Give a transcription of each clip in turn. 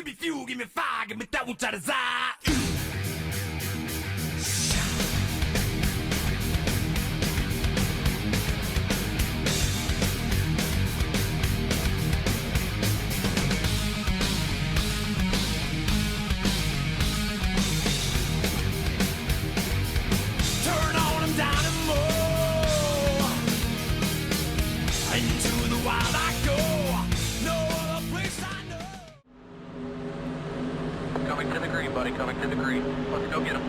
me fuel, give me fire, give me that which I desire. Turn on them dynamo. Into the wild I go. No other place I know. Coming to the green, buddy. Coming to the green. Let's go get him.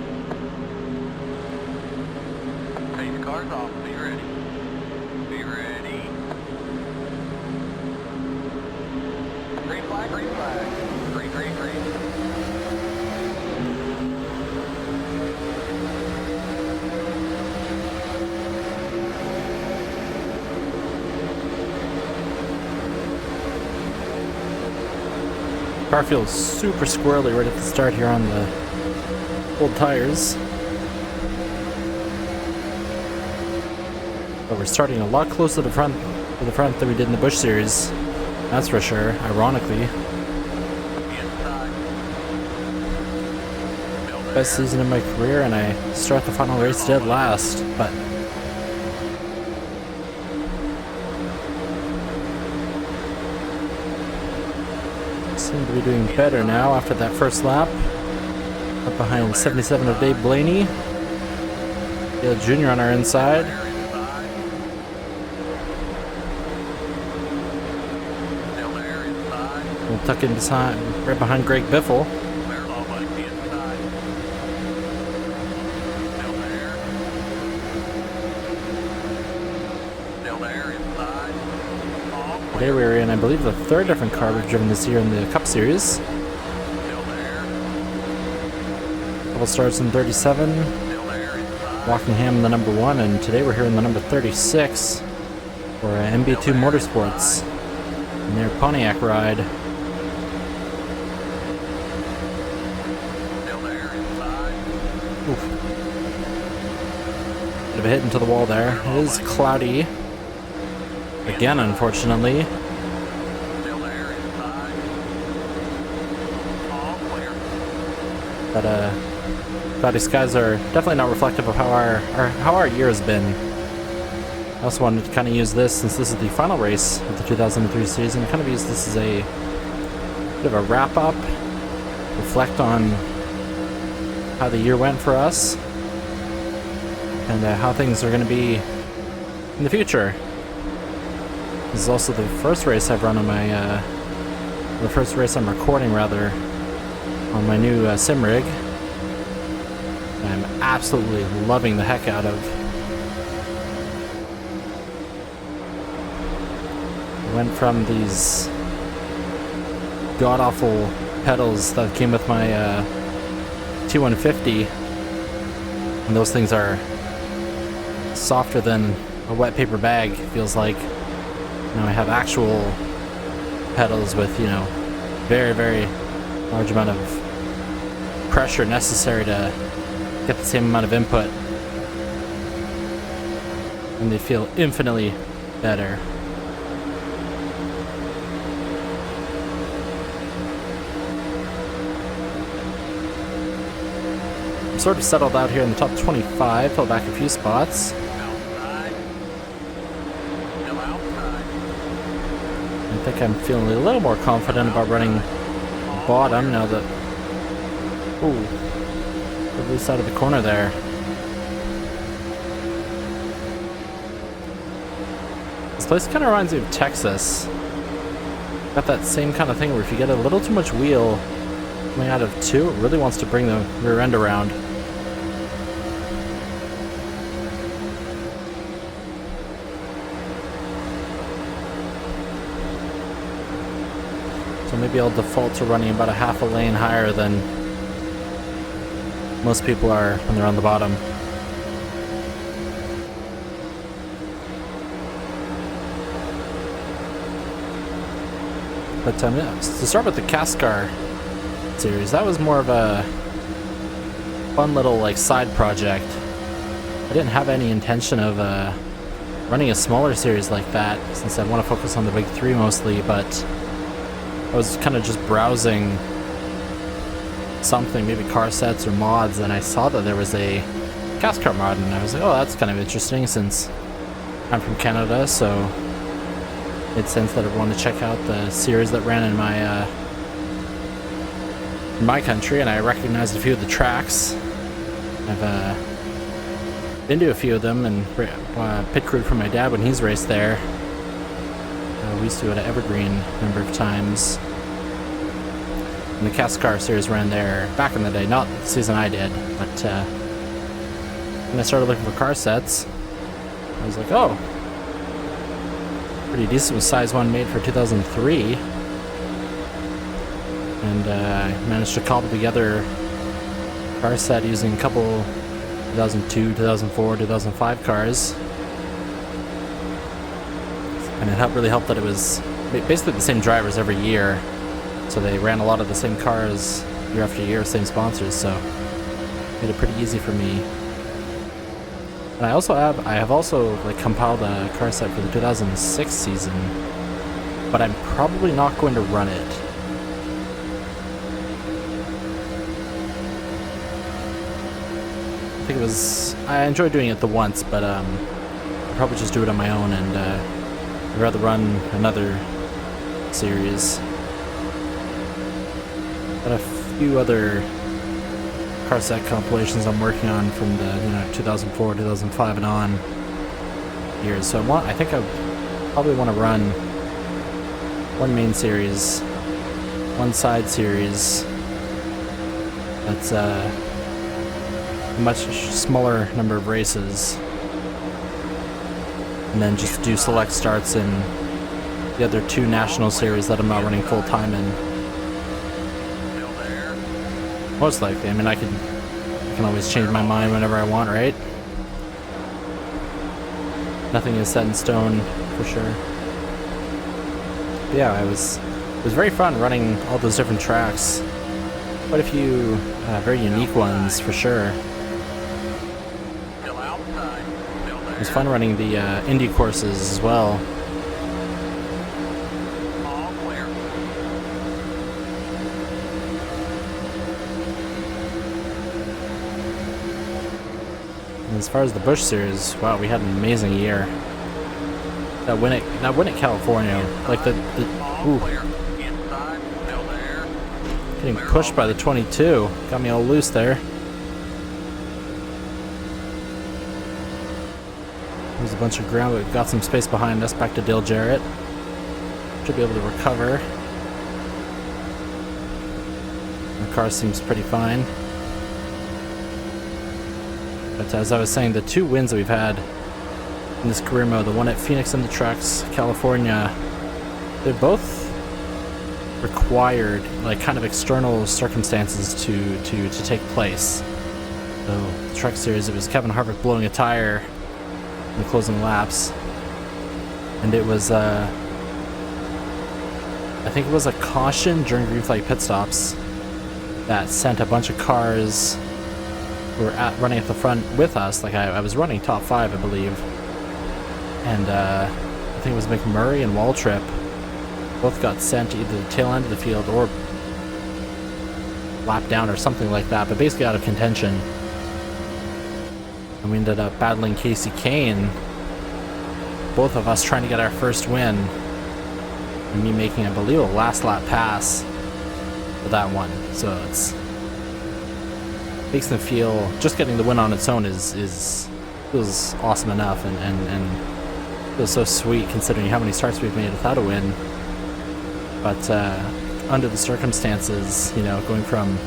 Hey, the car's off. Be ready. Be ready. Green flag, green flag. Green, green, green. Car feels super squirrely right at the start here on the old tires. But we're starting a lot closer to the front than we did in the Busch Series. That's for sure, ironically. Best season of my career, and I start the final race dead last, but seem to be doing better now after that first lap. Up behind 77 of Dave Blaney. Dale Jr. on our inside. We'll tuck in beside, right behind Greg Biffle. Today we were in, I believe, the third different car we've driven this year in the Cup Series. Couple starts in 37. Rockingham in the number 1, and today we're here in the number 36 for MB2 Motorsports in their Pontiac ride. Oof. Bit of a hit into the wall there. It is cloudy. Again, unfortunately. But cloudy skies are definitely not reflective of how our year has been. I also wanted to kind of use this, since this is the final race of the 2003 season, kind of use this as a bit of a wrap up, reflect on how the year went for us, and how things are going to be in the future. This is also the first race I've run on my, the first race I'm recording rather, on my new sim rig. I'm absolutely loving the heck out of. I went from these god-awful pedals that came with my T150, and those things are softer than a wet paper bag, feels like. Now I have actual pedals with, very, very large amount of pressure necessary to get the same amount of input. And they feel infinitely better. I'm sort of settled out here in the top 25, fell back a few spots. I think I'm feeling a little more confident about running bottom now that... Ooh, the blue side of the corner there. This place kind of reminds me of Texas. Got that same kind of thing where if you get a little too much wheel coming out of 2, it really wants to bring the rear end around. So maybe I'll default to running about a half a lane higher than most people are when they're on the bottom. But yeah, to start with the CASCAR Series, that was more of a fun little side project. I didn't have any intention of running a smaller series like that, since I want to focus on the big 3 mostly, but I was kind of just browsing something, maybe car sets or mods, and I saw that there was a CASCAR mod, and I was like, oh, that's kind of interesting since I'm from Canada, so it made sense that I'd want to check out the series that ran in my country, and I recognized a few of the tracks. I've been to a few of them and pit crewed for my dad when he's raced there. We used to go to Evergreen a number of times. And the CASCAR Series ran there back in the day, not the season I did, but when I started looking for car sets, I was like, oh, pretty decent with size 1 made for 2003. And I managed to cobble together a car set using a couple 2002, 2004, 2005 cars. And it really helped that it was basically the same drivers every year. So they ran a lot of the same cars year after year, same sponsors, so it made it pretty easy for me. And I have also like compiled a car set for the 2006 season, but I'm probably not going to run it. I enjoyed doing it the once, but I'll probably just do it on my own, and I'd rather run another series. Got a few other car set compilations I'm working on from the 2004, 2005 and on years. So I think I probably want to run one main series, one side series that's a much smaller number of races, and then just do select starts in the other 2 national series that I'm not running full time in. Most likely. I mean, I can always change my mind whenever I want, right? Nothing is set in stone for sure. But yeah, it was very fun running all those different tracks. Quite a few very unique ones for sure. It was fun running the Indy courses as well. And as far as the Busch Series, wow, we had an amazing year. That win at California, like getting pushed by the 22, got me all loose there. There's a bunch of ground, but got some space behind us, back to Dale Jarrett. Should be able to recover. The car seems pretty fine. But as I was saying, the 2 wins that we've had in this career mode, the one at Phoenix and the Trucks, California, they both required like kind of external circumstances to take place. So the Truck Series, it was Kevin Harvick blowing a tire in the closing laps, and it was I think it was a caution during green flag pit stops that sent a bunch of cars who were running at the front with us. Like I was running top 5, I believe, and I think it was McMurray and Waltrip both got sent to either the tail end of the field or lap down or something like that, but basically out of contention. And we ended up battling Casey Kane, both of us trying to get our first win, and me making, I believe, a last lap pass for that one. So makes them feel, just getting the win on its own feels awesome enough, and feels so sweet considering how many starts we've made without a win. But under the circumstances, going from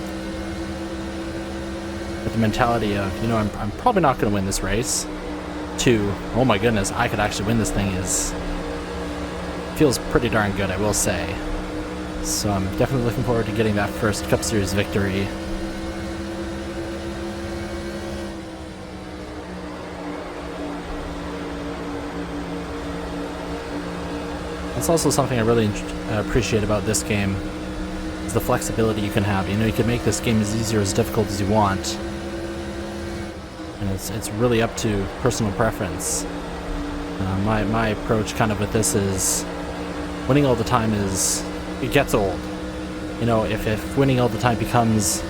with the mentality of, I'm probably not going to win this race, to, oh my goodness, I could actually win this thing, feels pretty darn good, I will say. So I'm definitely looking forward to getting that first Cup Series victory. That's also something I really appreciate about this game, is the flexibility you can have. You can make this game as easy or as difficult as you want, and it's really up to personal preference. My approach kind of with this is, winning all the time it gets old. If winning all the time becomes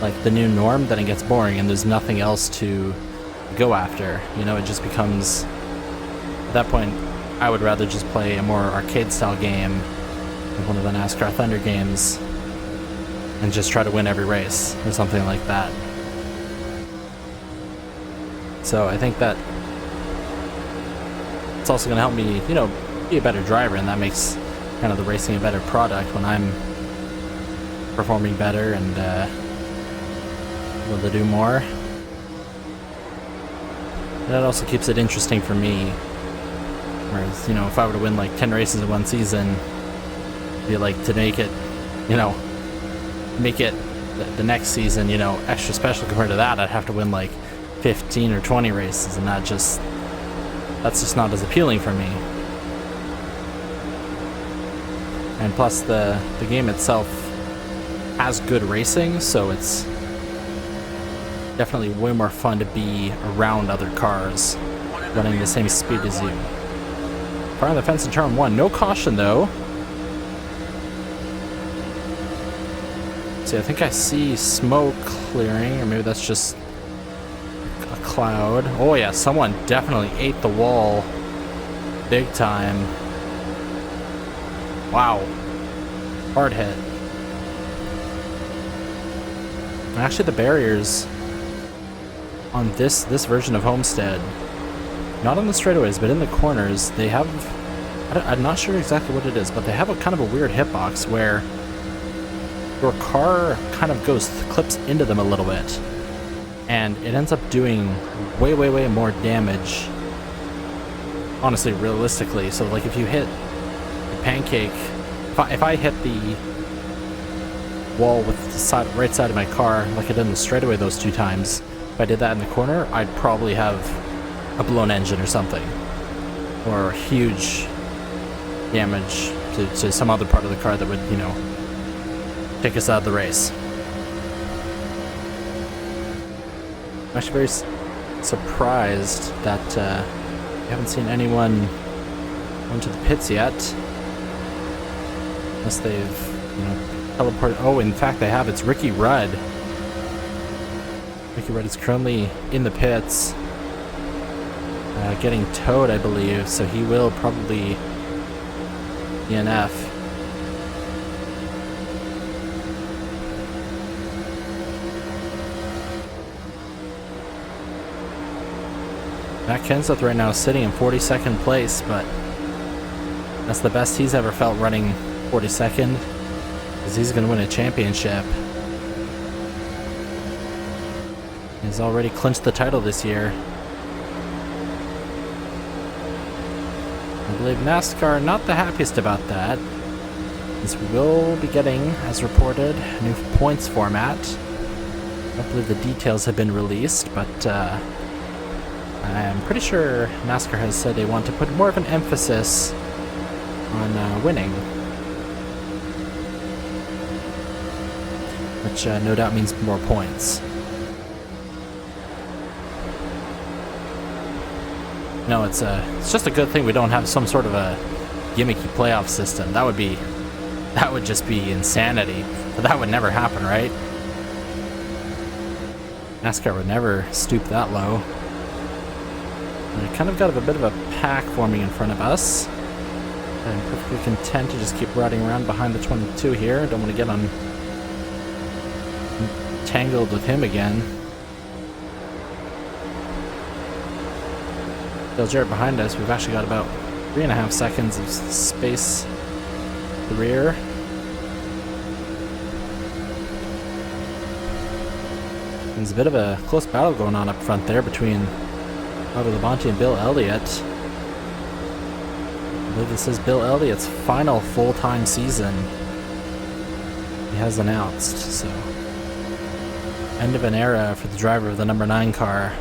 like the new norm, then it gets boring and there's nothing else to go after. You know, it just becomes, at that point, I would rather just play a more arcade style game, like one of the NASCAR Thunder games, and just try to win every race or something like that. So I think that it's also going to help me, you know, be a better driver, and that makes kind of the racing a better product when I'm performing better and able to do more. And that also keeps it interesting for me. Whereas, you know, if I were to win like 10 races in one season, it'd be like to make it, you know, make it the next season, you know, extra special compared to that, I'd have to win like 15 or 20 races, and that's just not as appealing for me. And plus the game itself has good racing, so it's definitely way more fun to be around other cars running the same speed as you. Fire on the fence in turn 1. No caution though. See, I think I see smoke clearing, or maybe that's just a cloud. Oh yeah, someone definitely ate the wall big time. Wow. Hard hit. Actually, the barriers on this version of Homestead, not on the straightaways, but in the corners, they have, I'm not sure exactly what it is, but they have a kind of a weird hitbox where your car kind of clips into them a little bit, and it ends up doing way more damage, honestly, realistically. So like if you hit the pancake, if I hit the wall with the right side of my car like I did in the straightaway those 2 times, if I did that in the corner, I'd probably have a blown engine or something, or huge damage to some other part of the car that would, you know, take us out of the race. I'm actually very surprised that we haven't seen anyone go to the pits yet, unless they've, you know, teleported. Oh, in fact they have. It's Ricky Rudd. Ricky Rudd is currently in the pits, getting towed, I believe, so he will probably DNF. Matt Kenseth right now is sitting in 42nd place, but that's the best he's ever felt, running 42nd, because he's going to win a championship. He's already clinched the title this year. I believe NASCAR are not the happiest about that, as we will be getting, as reported, a new points format. I don't believe the details have been released, but I'm pretty sure NASCAR has said they want to put more of an emphasis on winning, which no doubt means more points. No, it's just a good thing we don't have some sort of a gimmicky playoff system. That would just be insanity. But that would never happen, right? NASCAR would never stoop that low. I kind of got a bit of a pack forming in front of us. I'm perfectly content to just keep riding around behind the 22 here. Don't want to get tangled with him again. Dale Jarrett behind us. We've actually got about 3.5 seconds of space at the rear. There's a bit of a close battle going on up front there between Robert Labonte and Bill Elliott. I believe this is Bill Elliott's final full-time season. He has announced, so end of an era for the driver of the number 9 car.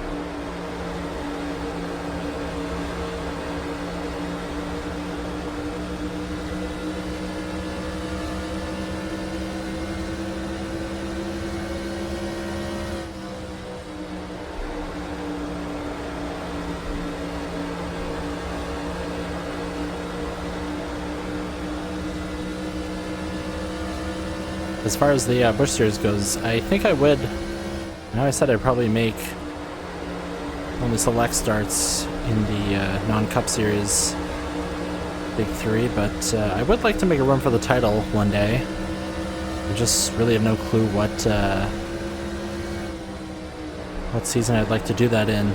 as far as the Busch Series goes, I think I would. I know I said I'd probably make only select starts in the non-Cup Series Big 3, but I would like to make a run for the title one day. I just really have no clue what season I'd like to do that in.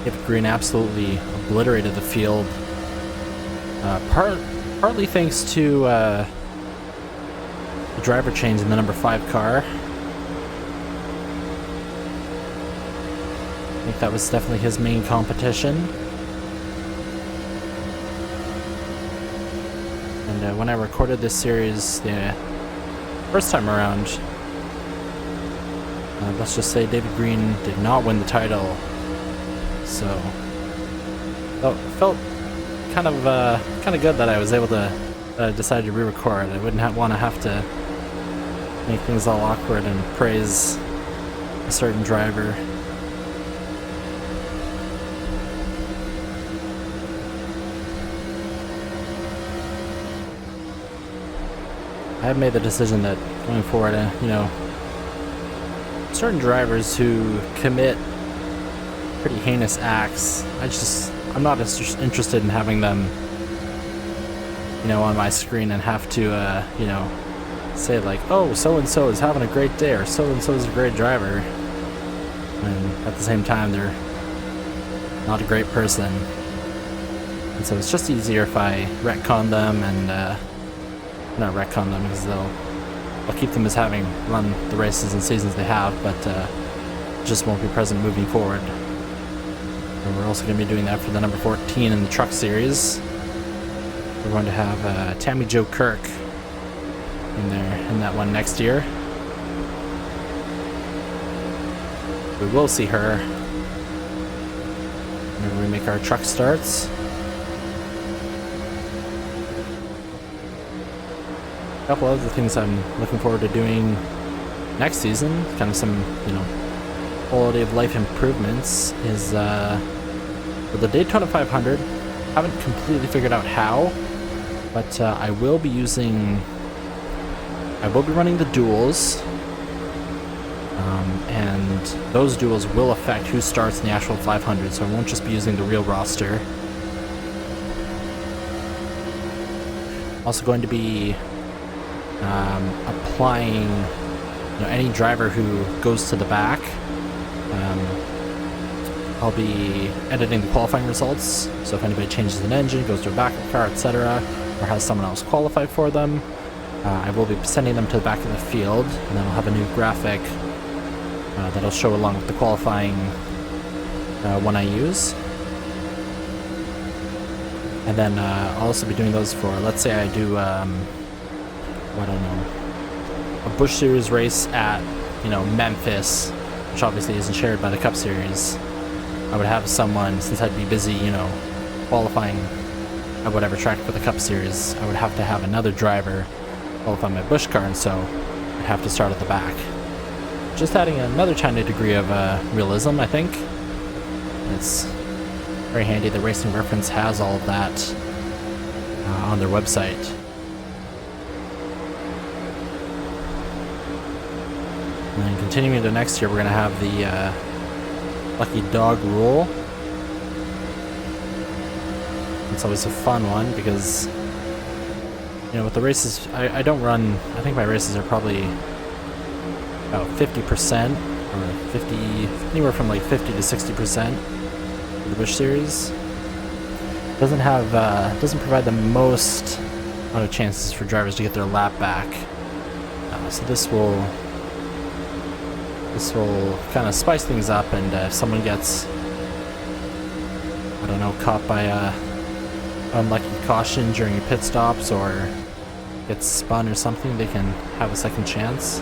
David Green absolutely obliterated the field, partly thanks to the driver change in the number 5 car. I think that was definitely his main competition. And when I recorded this series the first time around, let's just say David Green did not win the title. So, it felt kind of good that I was able to decide to re-record. I wouldn't want to have to make things all awkward and praise a certain driver. I have made the decision that going forward, certain drivers who commit pretty heinous acts, I'm not as interested in having them, on my screen and have to, say like, oh, so-and-so is having a great day, or so-and-so is a great driver, and at the same time, they're not a great person. And so it's just easier if I retcon them and, not retcon them, because I'll keep them as having run the races and seasons they have, but just won't be present moving forward. And we're also going to be doing that for the number 14 in the Truck Series. We're going to have Tammy Jo Kirk in that one next year. We will see her whenever we make our truck starts. A couple other things I'm looking forward to doing next season, kind of some, quality of life improvements, is for the Daytona 500. Haven't completely figured out how, but I will be running the duels, and those duels will affect who starts in the actual 500, so I won't just be using the real roster. Also going to be applying, any driver who goes to the back. I'll be editing the qualifying results, so if anybody changes an engine, goes to a backup car, etc., or has someone else qualified for them, I will be sending them to the back of the field, and then I'll have a new graphic that'll show along with the qualifying one I use. And then I'll also be doing those for, let's say I do, a Busch Series race at, Memphis, which obviously isn't shared by the Cup Series. I would have someone, since I'd be busy, qualifying at whatever track for the Cup Series, I would have to have another driver qualify my Busch car, and so I'd have to start at the back. Just adding another tiny degree of realism, I think. It's very handy. The Racing Reference has all of that on their website. And then continuing into next year, we're going to have the Lucky Dog Rule. It's always a fun one because, with the races, I don't run, I think my races are probably about 50%, or 50, anywhere from like 50 to 60% of the Busch Series. Doesn't provide the most amount of chances for drivers to get their lap back. So this will kind of spice things up, and if someone gets, caught by a unlucky caution during your pit stops or gets spun or something, they can have a second chance.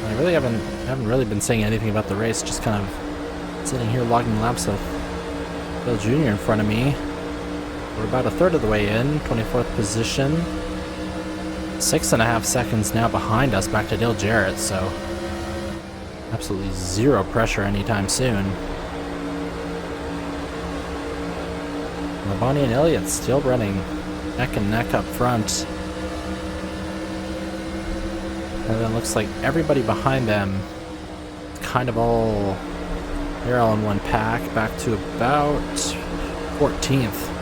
I really haven't really been saying anything about the race, just kind of sitting here logging laps with Bill Jr. in front of me. We're about a third of the way in, 24th position. 6.5 seconds now behind us back to Dale Jarrett, so absolutely zero pressure anytime soon. Labonte and Elliott still running neck and neck up front. And then it looks like everybody behind them kind of all, they're all in one pack, back to about 14th.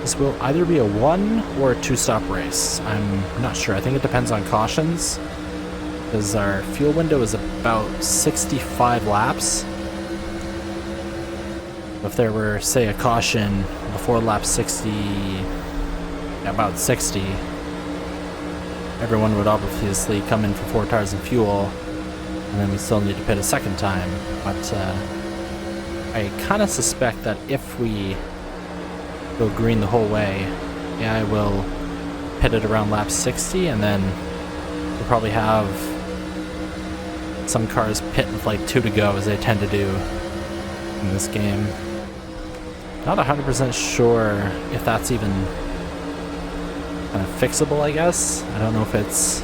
This will either be a 1 or a 2-stop race. I'm not sure. I think it depends on cautions, because our fuel window is about 65 laps. If there were, say, a caution before lap 60, about 60, everyone would obviously come in for 4 tires of fuel, and then we still need to pit a second time. But I kind of suspect that if we go green the whole way, yeah, I will pit it around lap 60, and then we'll probably have some cars pit with like 2 to go, as they tend to do in this game. Not 100% sure if that's even kind of fixable, I guess. I don't know if it's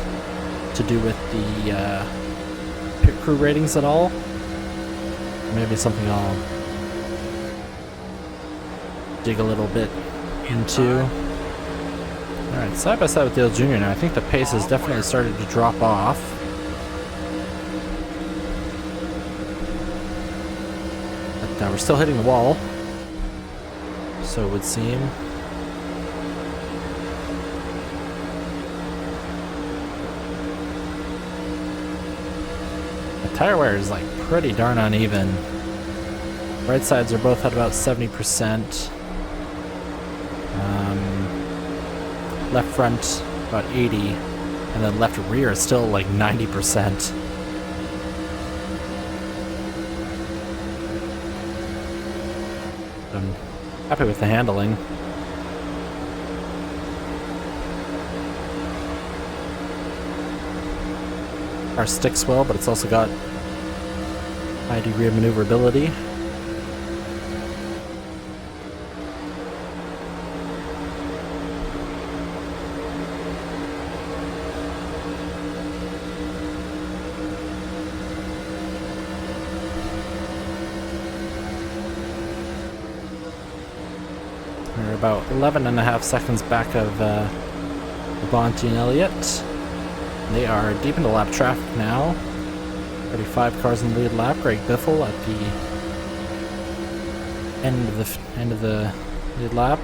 to do with the pit crew ratings at all. Maybe something I'll dig a little bit into. Alright, side by side with Dale Jr. now. I think the pace has definitely started to drop off. But we're still hitting the wall, so it would seem. The tire wear is like pretty darn uneven. Right sides are both at about 70%. Left front about 80, and then left rear is still like 90%. I'm happy with the handling. Car sticks well, but it's also got high degree of maneuverability. We're about 11.5 seconds back of Labonte and Elliott. They are deep into lap traffic now. 35 cars in the lead lap. Greg Biffle at the end of the lead lap.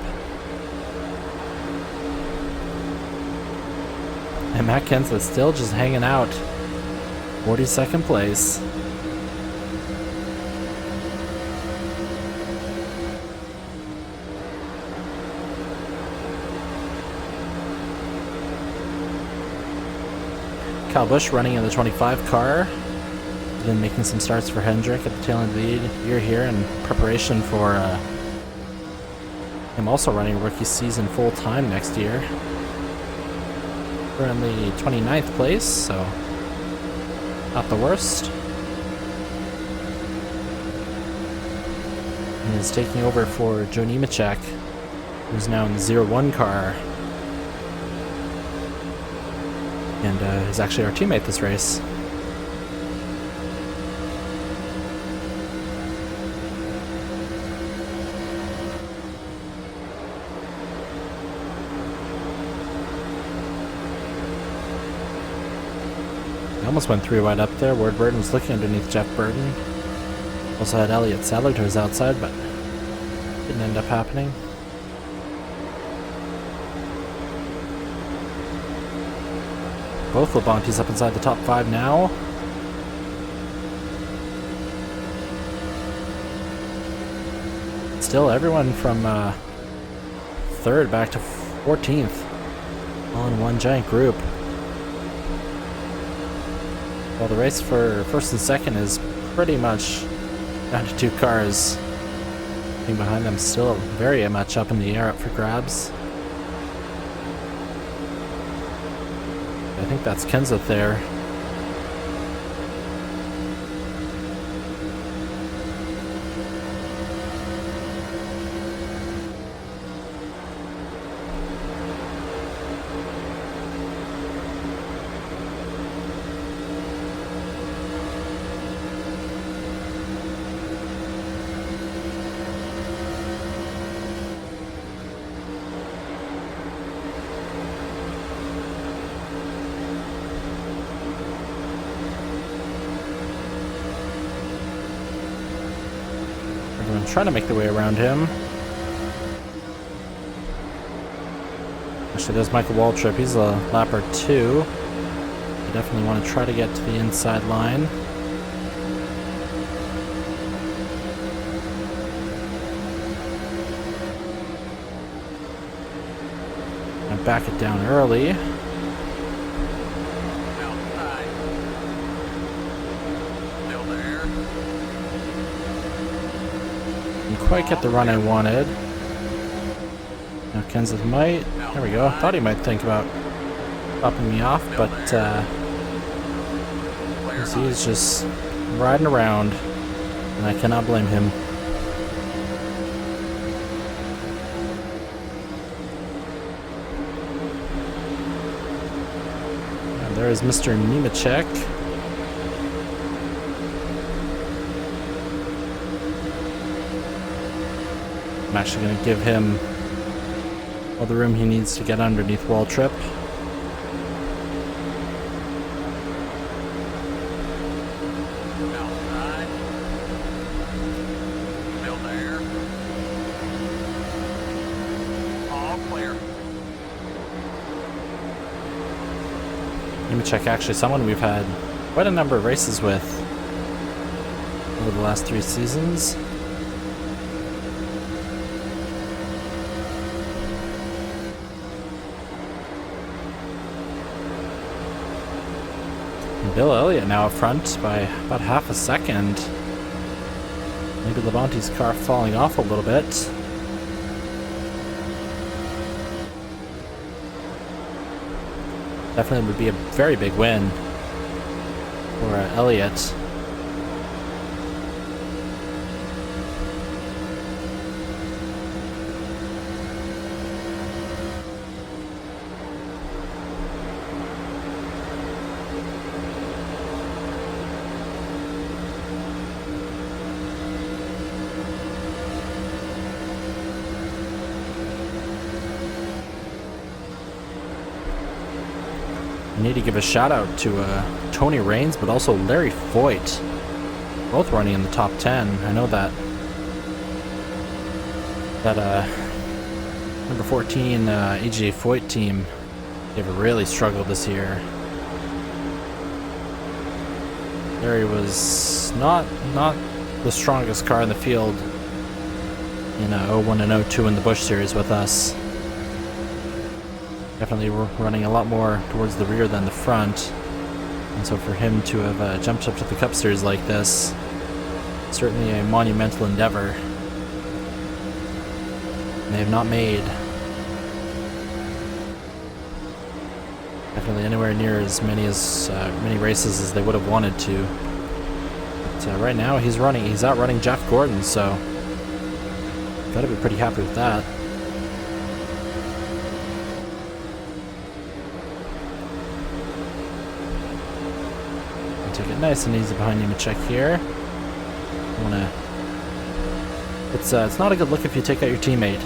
And Matt Kenseth still just hanging out. 42nd place. Kyle Busch running in the 25 car. Been making some starts for Hendrick at the tail end of the year here in preparation for him also running rookie season full time next year. Currently 29th place, so not the worst. And is taking over for Joe Nemechek, who's now in the 0-1 car. And is actually our teammate this race. I almost went 3 wide up there. Ward Burton was looking underneath Jeff Burton. Also had Elliott Sadler to his outside, but didn't end up happening. Both Labonte's up inside the top 5 now. Still everyone from 3rd back to 14th. All in one giant group. Well, the race for 1st and 2nd is pretty much down to 2 cars. Being behind them still very much up in the air, up for grabs. I think that's Kenseth there. Everyone's trying to make their way around him. Actually, there's Michael Waltrip. He's a lap or 2. You definitely want to try to get to the inside line. And back it down early. Outside. Still there. Didn't quite get the run I wanted. Now Kenseth might. There we go. Thought he might think about popping me off, but he's just riding around, and I cannot blame him. And there is Mr. Nemechek. I'm actually going to give him all the room he needs to get underneath Waltrip. Outside. Still there. All clear. Nemechek, actually someone we've had quite a number of races with over the last 3 seasons. Bill Elliott now up front by about half a second. Maybe Labonte's car falling off a little bit. Definitely would be a very big win for Elliott. I need to give a shout out to Tony Raines, but also Larry Foyt, both running in the top 10. I know that number 14 AJ Foyt team, they've really struggled this year. Larry was not the strongest car in the field in 01 and 02 in the Busch Series with us. Definitely running a lot more towards the rear than the front, and so for him to have jumped up to the Cup Series like this, certainly a monumental endeavor. And they have not made definitely anywhere near as many races as they would have wanted to. But right now he's outrunning Jeff Gordon, so gotta be pretty happy with that. Take it nice and easy behind Nemechek here. It's not a good look if you take out your teammate,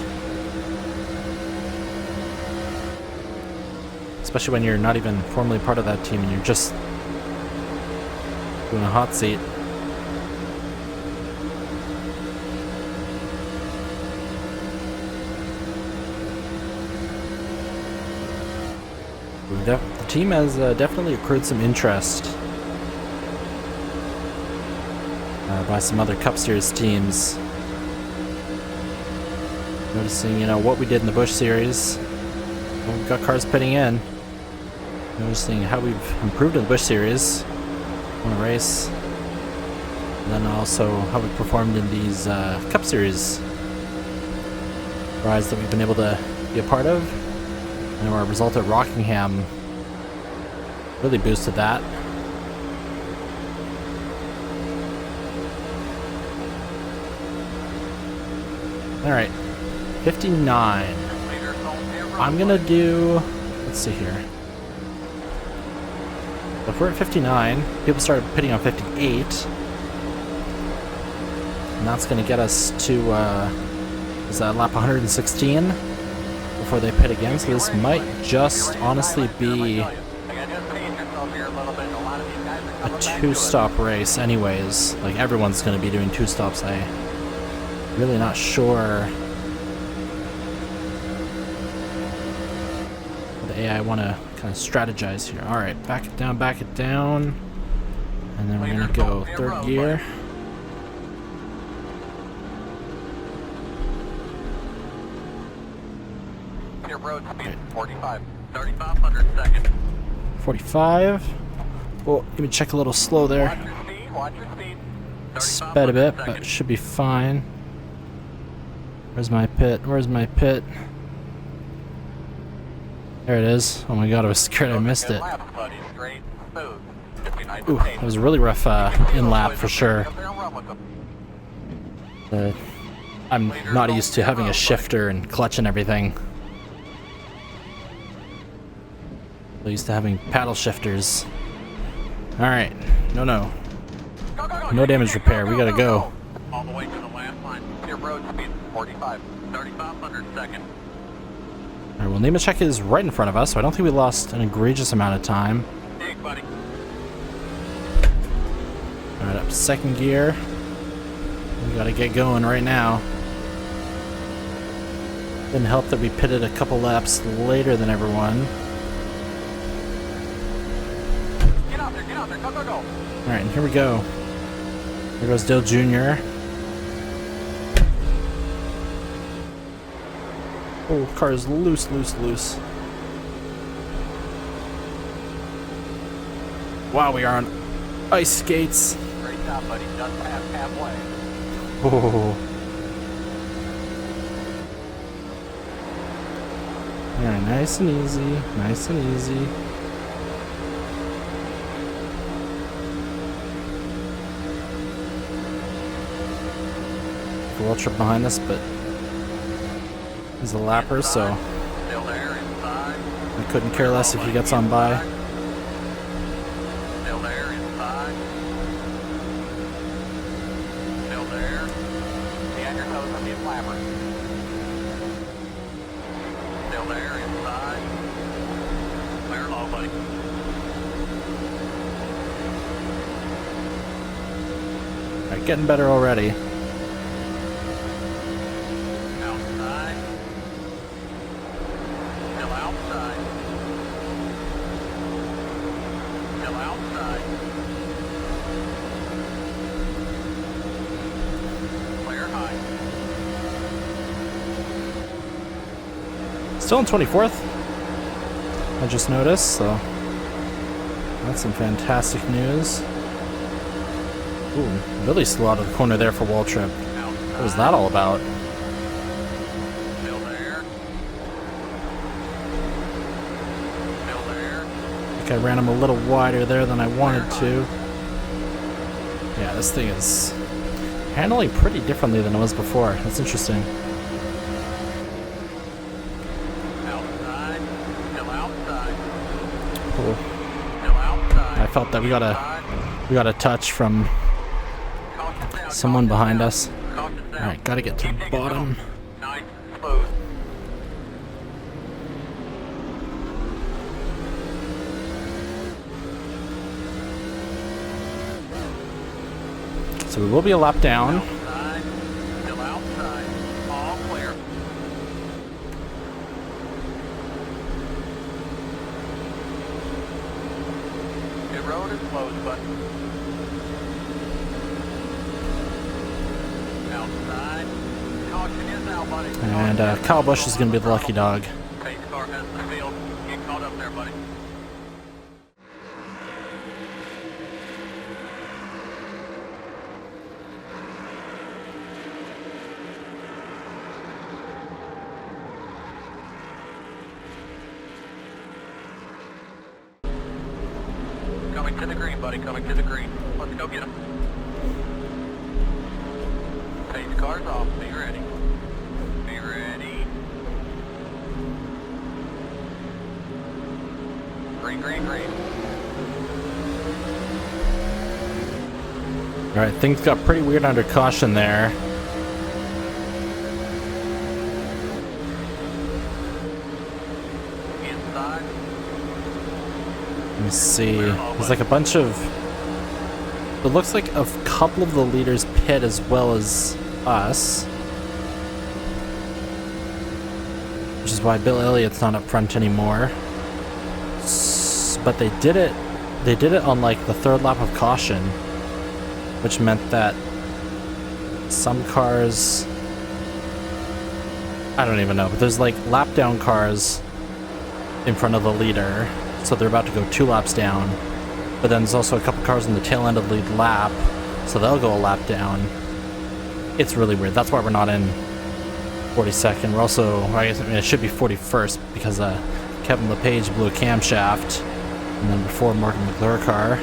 especially when you're not even formally part of that team and you're just doing a hot seat. The team has definitely accrued some interest by some other Cup Series teams. Noticing, what we did in the Busch Series. Well, we've got cars pitting in. Noticing how we've improved in the Busch Series. Won a race. And then also how we performed in these Cup Series rides that we've been able to be a part of. And our result at Rockingham really boosted that. Alright, 59. I'm gonna do, let's see here. If we're at 59, people started pitting on 58. And that's gonna get us to, is that lap 116? Before they pit again, so this might just honestly be a 2-stop race anyways. Like, everyone's gonna be doing 2 stops, I Really not sure the AI want to kind of strategize here. All right, back it down. And then we're going to go third gear. Your road speed 45, 3,500 seconds. 45. Oh, let me check a little slow there. Watch your speed. Sped a bit, but should be fine. Where's my pit? There it is. Oh my god, I was scared I missed it. Ooh, that was a really rough in-lap for sure. I'm not used to having a shifter and clutch and everything. I'm used to having paddle shifters. Alright, no damage repair, we gotta go. All the way to the last line. Your road speed 45, 3,500 seconds. Alright, well, Nemechek is right in front of us, so I don't think we lost an egregious amount of time. Dig, buddy. Alright, up to second gear. We gotta get going right now. Didn't help that we pitted a couple laps later than everyone. Get out there, go. Alright, and here we go. There goes Dale Jr. Oh, car is loose. Wow, we are on ice skates. Great job, buddy. Just past halfway. Oh. Alright, nice and easy. The wall trip behind us, but he's a lapper, so Still there, inside. I couldn't care less if he gets on by. Still there, inside. Still there. Be on your toes on the flapper. Still there, inside. Clear low, buddy. Alright, getting better already. Outside. Still outside. Still outside. Clear high. Still in 24th. I just noticed, so that's some fantastic news. Ooh, really slow out of the corner there for wall trip. What was that all about? Still there. Still there. I think I ran him a little wider there than I wanted to. Yeah, this thing is handling pretty differently than it was before. That's interesting. Outside. Still outside. Cool. Still outside. I felt that we got a touch from someone behind us. Alright, gotta get to the bottom. Nice, smooth. So we will be a lap down. Outside. Still outside. All clear. Your road is closed, bud. Outside. Caution is out, buddy. And Kyle Busch is going to be the lucky dog. Pace car has the field. Get caught up there, buddy. Coming to the green, buddy. Coming to the green. Let's go get him. Pace car's off. Be ready. Be ready. Green, green, green. Alright, things got pretty weird under caution there. Inside. Let me see. There's like a bunch of... It looks like a couple of the leaders pit as well as us. which is why Bill Elliott's not up front anymore. But they did it on like the third lap of caution, which meant that some cars, I don't even know, but there's like lap down cars in front of the leader, so they're about to go 2 laps down. But then there's also a couple cars in the tail end of the lead lap, so they'll go a lap down. It's really weird. That's why we're not in 42nd. We're also, I guess, it should be 41st because Kevin LePage blew a camshaft, and then before Morgan McClure car.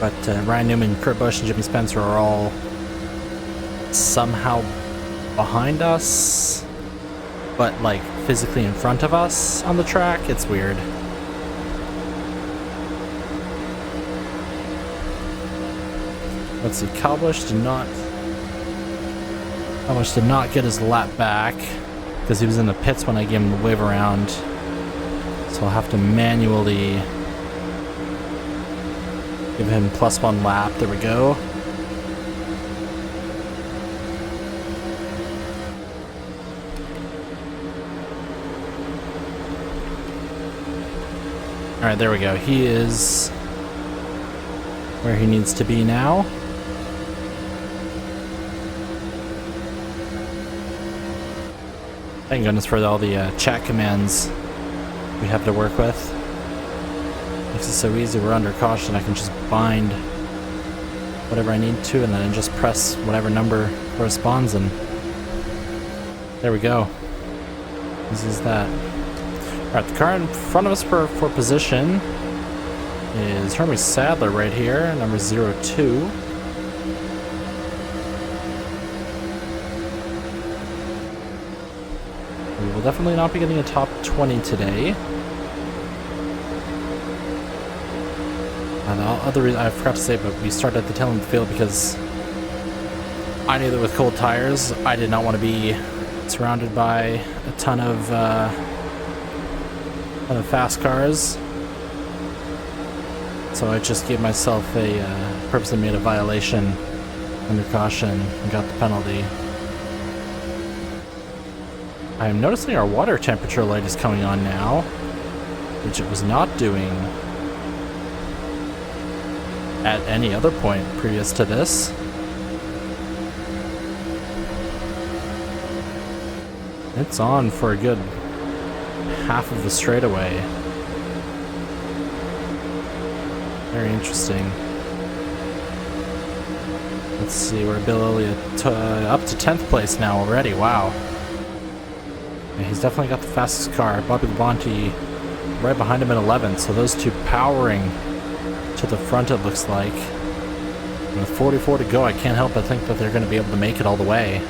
But Ryan Newman, Kurt Busch, and Jimmy Spencer are all somehow behind us, but like physically in front of us on the track. It's weird. Let's see, Kyle Busch did not get his lap back because he was in the pits when I gave him the wave around. So I'll have to manually give him +1 lap. There we go. Alright, there we go. He is where he needs to be now. Thank goodness for all the chat commands we have to work with. Makes it so easy. We're under caution. I can just bind whatever I need to and then just press whatever number corresponds, and there we go. This is that. Alright, the car in front of us for position is Hermie Sadler right here, number 02. We will definitely not be getting a top 20 today. And the other reason, I forgot to say, but we started at the tail end of the field because I knew that with cold tires, I did not want to be surrounded by a ton of fast cars. So I just gave myself a purposely made a violation under caution and got the penalty. I am noticing our water temperature light is coming on now, which it was not doing at any other point previous to this. It's on for a good half of the straightaway. Very interesting. Let's see, we're Bill Elliott up to 10th place now already. Wow. Yeah, he's definitely got the fastest car. Bobby Labonte right behind him at 11th, so those two powering to the front, it looks like. And with 44 to go, I can't help but think that they're going to be able to make it all the way.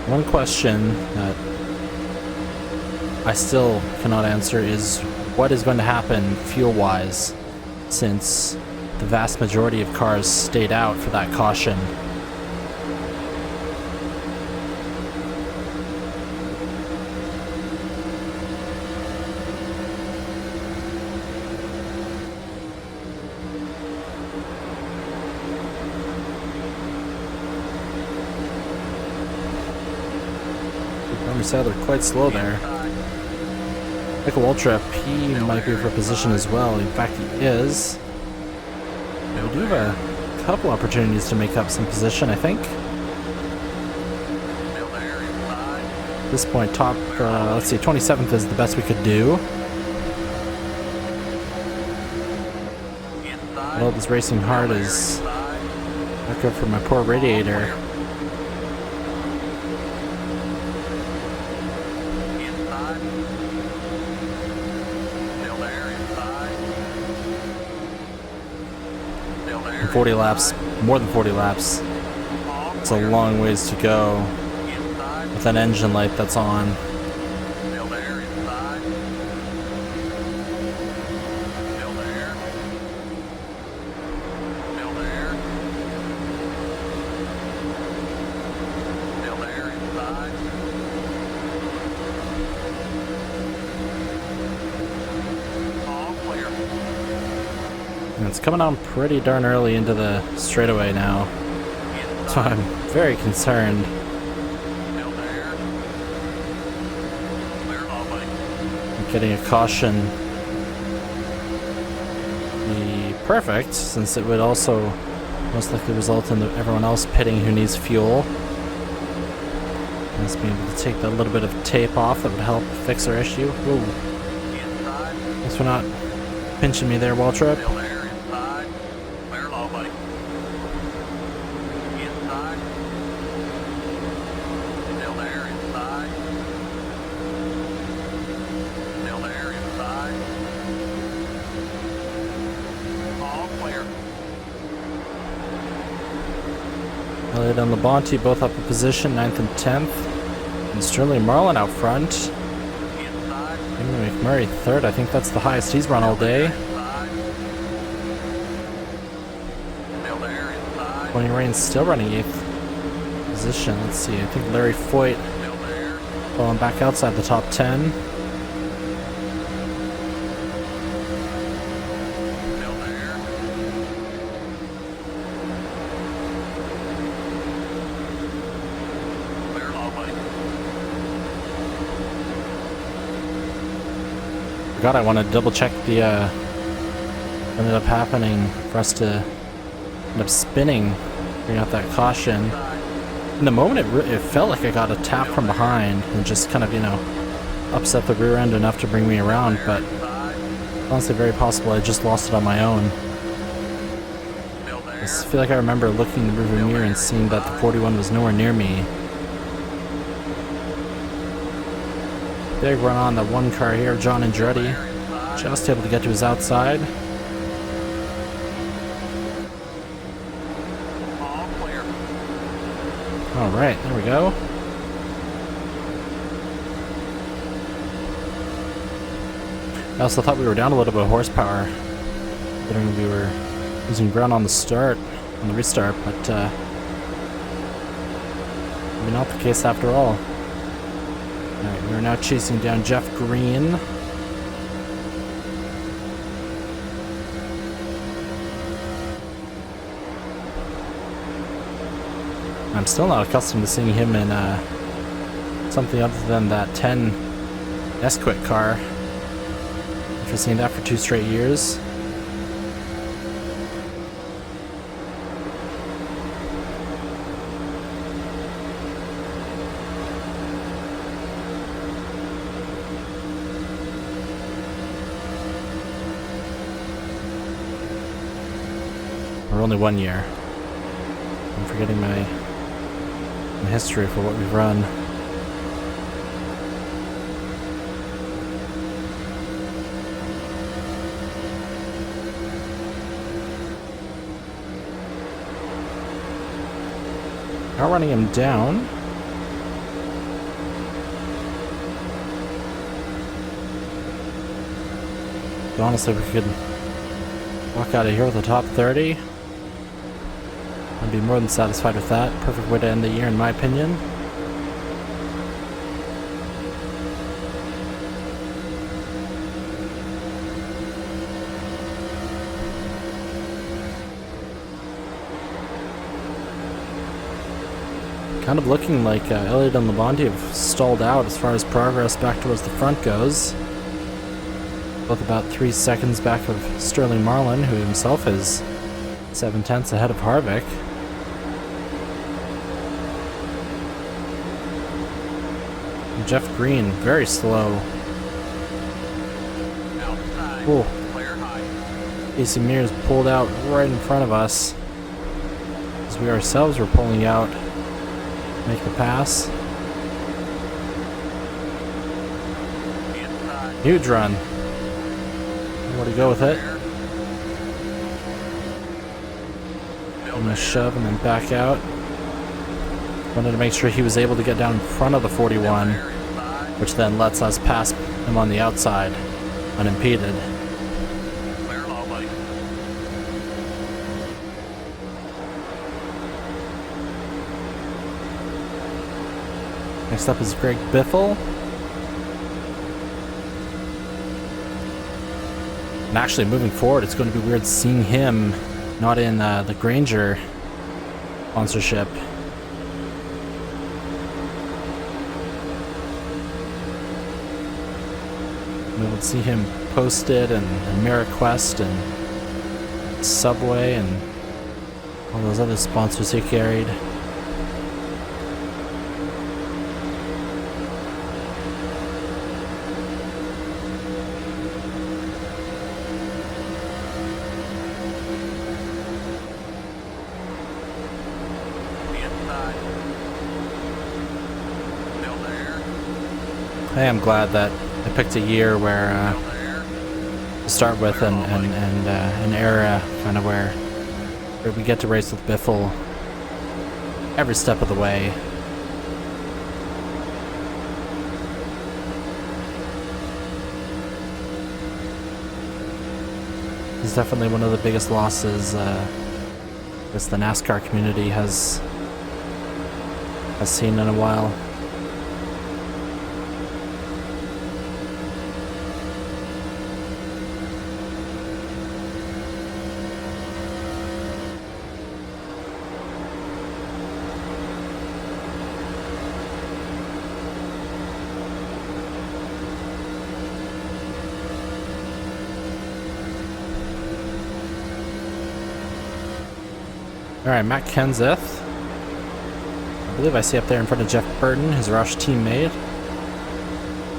One question that I still cannot answer is what is going to happen fuel-wise, since the vast majority of cars stayed out for that caution. Sadler quite slow there. Michael Waltrip, he might be for position as well. In fact, he is. We do have a couple opportunities to make up some position, I think. At this point, top, let's see, 27th is the best we could do. Well, this racing hard is not good for my poor radiator. And 40 laps, more than 40 laps. It's a long ways to go with an engine light that's on. It's coming on pretty darn early into the straightaway now. So I'm very concerned. Still there. Clear off, buddy. Getting a caution be perfect, since it would also most likely result in everyone else pitting who needs fuel. Just being able to take that little bit of tape off that would help fix our issue. Whoa. Inside. Thanks for not pinching me there, Waltrip. Still there. Inside. Clear low, buddy. Inside. Still there. Inside. Still there. Inside. All clear. Elliott and Labonte both up in position, 9th and 10th. And Sterling Marlin out front. Inside. Amy McMurray 3rd. I think that's the highest he's run all day. Inside. Still there. Inside. Tony Rain's still running 8th position. Let's see. I think Larry Foyt Still there. falling back outside the top 10. Still there. Clear low, buddy. Forgot I wanted to double check the ended up happening for us to end up spinning, bring out that caution. In the moment it felt like I got a tap from behind and just kind of, you know, upset the rear end enough to bring me around, but honestly very possible I just lost it on my own. Still I there. just feel like I remember looking in the rearview mirror and seeing that the 41 was nowhere near me. Big run on the one car here, John Andretti. Just able to get to his outside. All clear. Alright, there we go. I also thought we were down a little bit of horsepower, considering we were losing ground on the start, on the restart, but maybe not the case after all. Alright, we're now chasing down Jeff Green. I'm still not accustomed to seeing him in something other than that 10 Esquik car. After seeing that for 2 straight years. Or only 1 year. I'm forgetting my history for what we've run. Now running him down. But honestly, we could walk out of here with a top 30. I'd be more than satisfied with that. Perfect way to end the year, in my opinion. Kind of looking like Elliott and Labonte have stalled out as far as progress back towards the front goes. Both about 3 seconds back of Sterling Marlin, who himself is 7/10 ahead of Harvick. And Jeff Green, very slow. Outside. Whoa. Clear high. AC Mears pulled out right in front of us as we ourselves were pulling out to make the pass. Inside. Huge run. Where to go with it? Still I'm gonna there. shove and then back out. Wanted to make sure he was able to get down in front of the 41, There inside. which then lets us pass him on the outside, unimpeded. Clear low, buddy. Next up is Greg Biffle. And actually, moving forward, it's going to be weird seeing him not in the Granger sponsorship. We would see him posted and AmeriQuest and Subway and all those other sponsors he carried. Hey, I'm glad that I picked a year where to start with and an era kind of where we get to race with Biffle every step of the way. He's definitely one of the biggest losses I guess the NASCAR community has seen in a while. Alright, Matt Kenseth. I believe I see up there in front of Jeff Burton, his Roush teammate.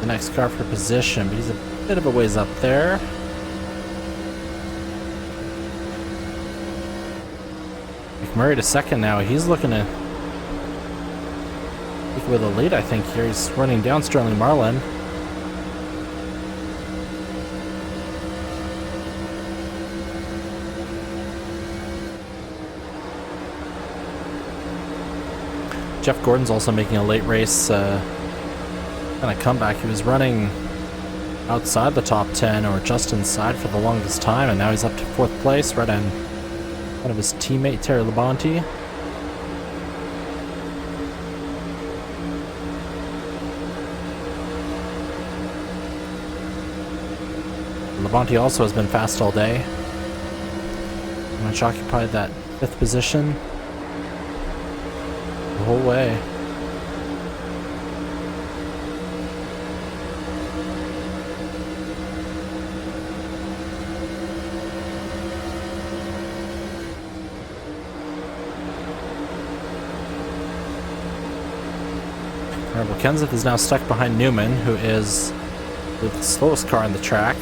The next car for position, but he's a bit of a ways up there. McMurray to second now. He's looking to take away the lead, I think, here. He's running down Sterling Marlin. Jeff Gordon's also making a late race kind of comeback. He was running outside the top 10 or just inside for the longest time, and now he's up to 4th place right on one of his teammate Terry Labonte. Labonte also has been fast all day. Much occupied that 5th position the whole way. Alright, well, Kenseth is now stuck behind Newman, who is the slowest car on the track.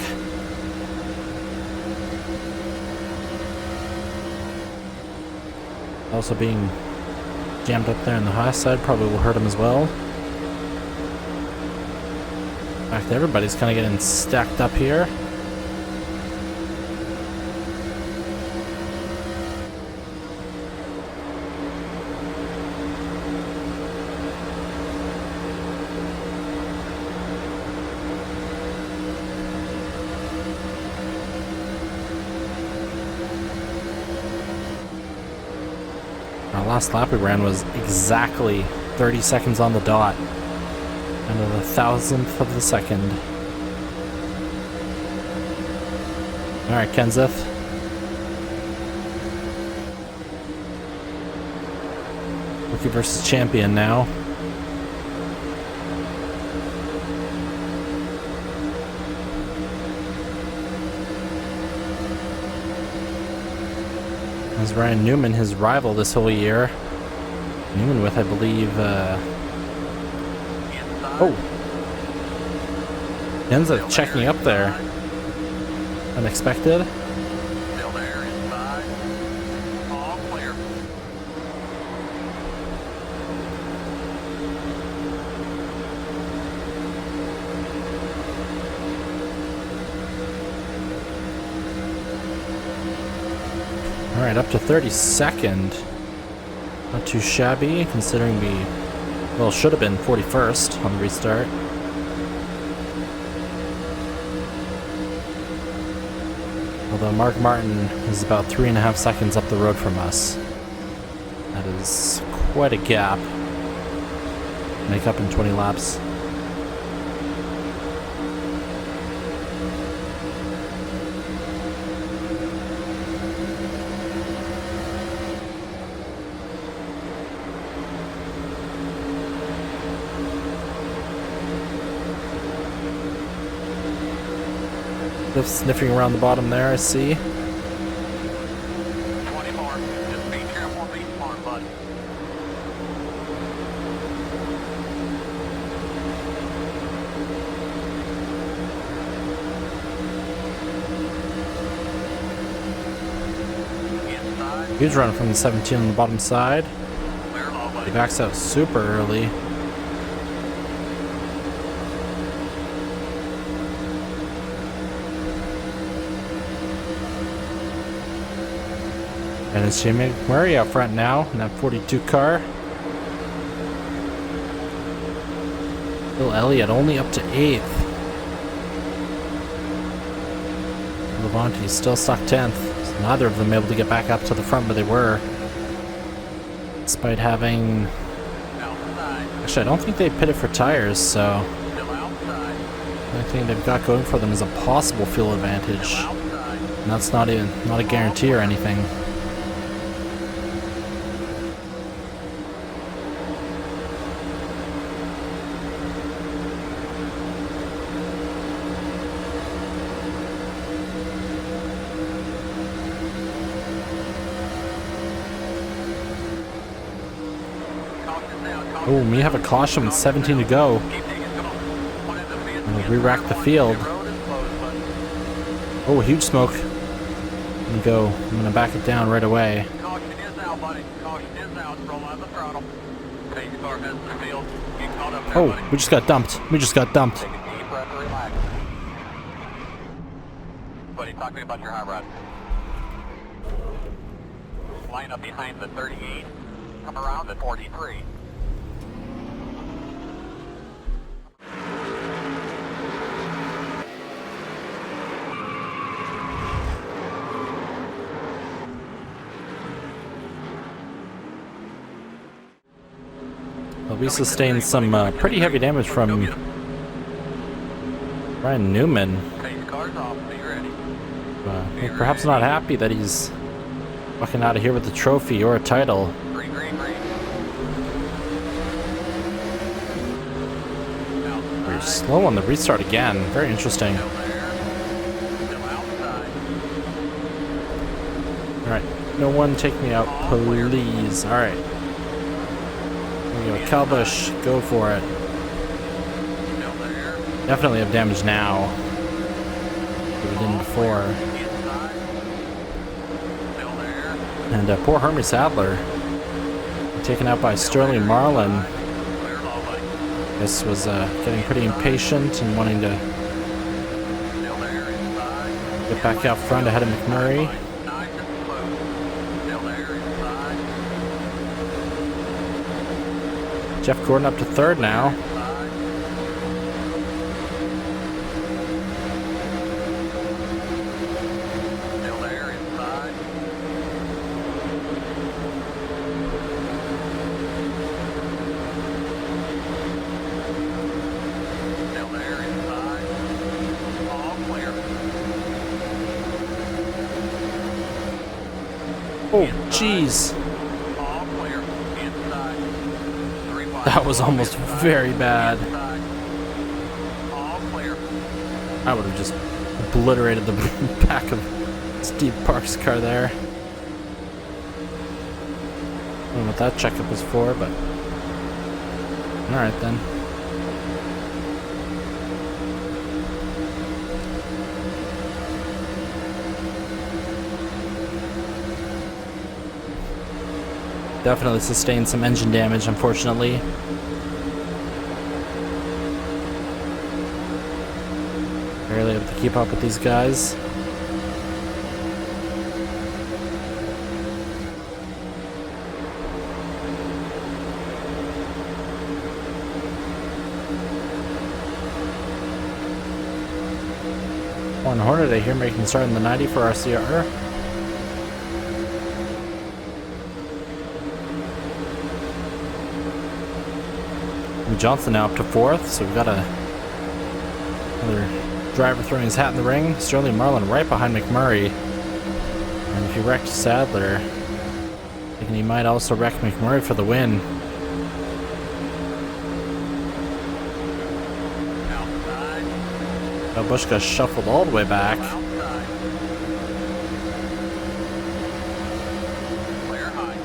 Also being jammed up there on the high side probably will hurt him as well. In fact, everybody's kind of getting stacked up here. Our last lap we ran was exactly 30 seconds on the dot, and a 1,000th of the second. Alright, Kenseth. Rookie versus champion now. As Ryan Newman, his rival this whole year. Newman with, I believe, oh! Kenseth checking up there. Unexpected. Still there, inside. All clear. Alright, up to 32nd. Not too shabby, considering we, well, should have been 41st on the restart. Although Mark Martin is about 3.5 seconds up the road from us. That is quite a gap. Make up in 20 laps. Just sniffing around the bottom there, I see. 20 more. Just be careful, be smart, bud. Inside. Huge run from the 17 on the bottom side. Clear low, buddy. He backs out super early. And it's Jimmy McMurray out front now in that 42 car. Bill Elliott only up to 8th. Levante's still stuck 10th. So neither of them able to get back up to the front where they were. Despite having... Outside. Actually, I don't think they pitted for tires, so... Still outside. The only thing they've got going for them is a possible fuel advantage. Still outside. And that's not a guarantee or anything. Caution down, caution. Oh, we have a caution with 17 to go. Keep digging, come on. One in the field. We'll re-rack the field. The road is closed, bud. Oh, huge smoke. Let me go. I'm gonna back it down right away. Caution is out, buddy. Caution is out. Roll out the throttle. Pace car heads to the field. Get caught up there, Oh, buddy. we just got dumped. We just got dumped. Take a deep breath and relax. Buddy, talk to me about your hot rod. Line up behind the 38. Come around at 43. Well, we sustained some pretty heavy damage from Ryan Newman. Pace car's off. Be ready. We're perhaps not happy that he's walking out of here with a trophy or a title. Green, green, green. We're slow on the restart again. Very interesting. Still there. Still outside. Alright, no one take me out, please. Alright. Here we go, Kyle Busch, go for it. Still there. Definitely have damage now. Than we did before. Inside. Still there. And poor Hermie Sadler. Taken out by Sterling Marlin. Clear low, buddy. This was getting pretty impatient and wanting to Still there. Inside. get back out front ahead of McMurray. Nice and smooth. Still there. Inside. Jeff Gordon up to 3rd now. Inside. Still there. Inside. Still there. Inside. All clear. Oh, jeez. All clear. Inside. 3 wide. That was almost very bad. Inside. All clear. I would have just obliterated the back of Steve Park's car there. I don't know what that checkup was for, but... Alright then. Definitely sustained some engine damage, unfortunately. Barely able to keep up with these guys. One Hornet I hear making start in the 90 for RCR. Johnson now up to 4th, so we've got another driver throwing his hat in the ring. Sterling Marlin right behind McMurray. And if he wrecked Sadler, thinking he might also wreck McMurray for the win. Outside. Oh, Busch got shuffled all the way back. Outside. Clear high.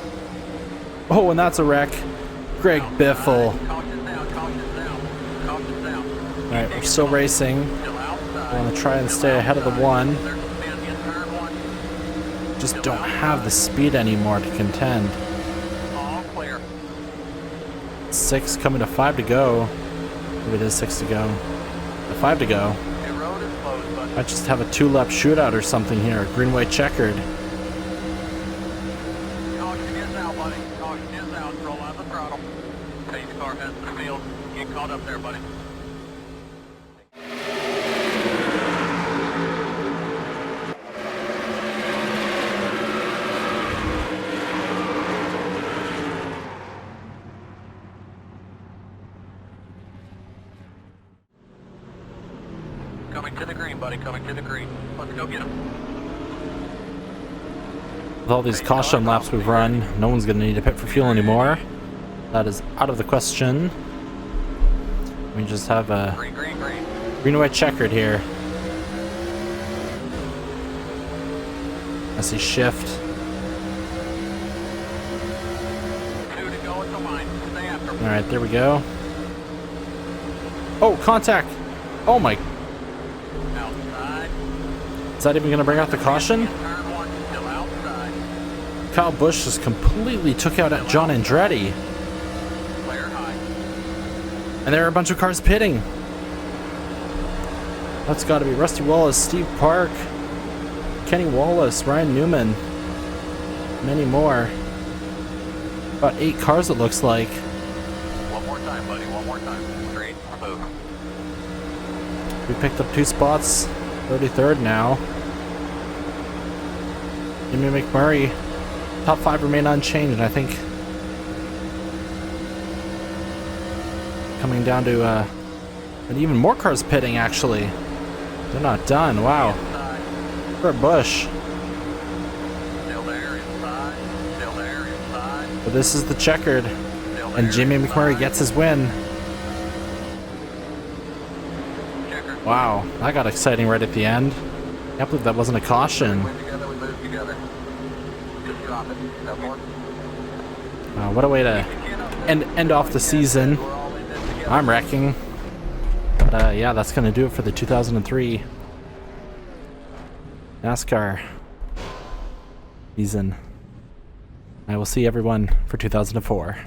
Oh, and that's a wreck. Greg Biffle. Caution down, caution down, caution down. Alright, we're still racing. Still outside. I want to try and Still stay ahead of the outside. one. There's a spin in turn one. Just don't have the speed anymore to contend. All clear. 6 coming to 5 to go. Maybe it is 6 to go. 5 to go. The road is closed, but I just have a 2-lap shootout or something here. Green, white, checkered. caution is out, buddy. Caution is out. Roll out the throttle. Pace car has the field. Get caught up there, buddy. Coming to the green, buddy. Coming to the green. Let's go get him. With all these caution laps we've run, no one's going to need to pit for fuel anymore. That is out of the question. We just have a Green, green, green. green, white, checkered here. I see shift. 2 to go at the line. Stay after him. Alright, there we go. Oh, contact! Oh my, Outside. is that even going to bring out the caution? Turn one. Still outside. Kyle Busch just completely took out John Andretti. Clear high. And there are a bunch of cars pitting. That's got to be Rusty Wallace, Steve Park, Kenny Wallace, Ryan Newman, many more. About 8 cars, it looks like. One more time, buddy. One more time. Straight. Move. We picked up 2 spots, 33rd now. Jimmy McMurray, top 5 remain unchanged, and I think coming down to and even more cars pitting, actually. They're not done. Wow. Inside. For Busch. Still there. Inside. Still there. Inside. But this is the checkered. Still there. And Jimmy McMurray inside. gets his win. Checker. Wow, that got exciting right at the end. Can't believe that wasn't a caution. Win together. We move together. Just drop it. No more. What a way to end off the season. We're all in this together. I'm wrecking. But yeah, that's going to do it for the 2003 NASCAR season. I will see everyone for 2004.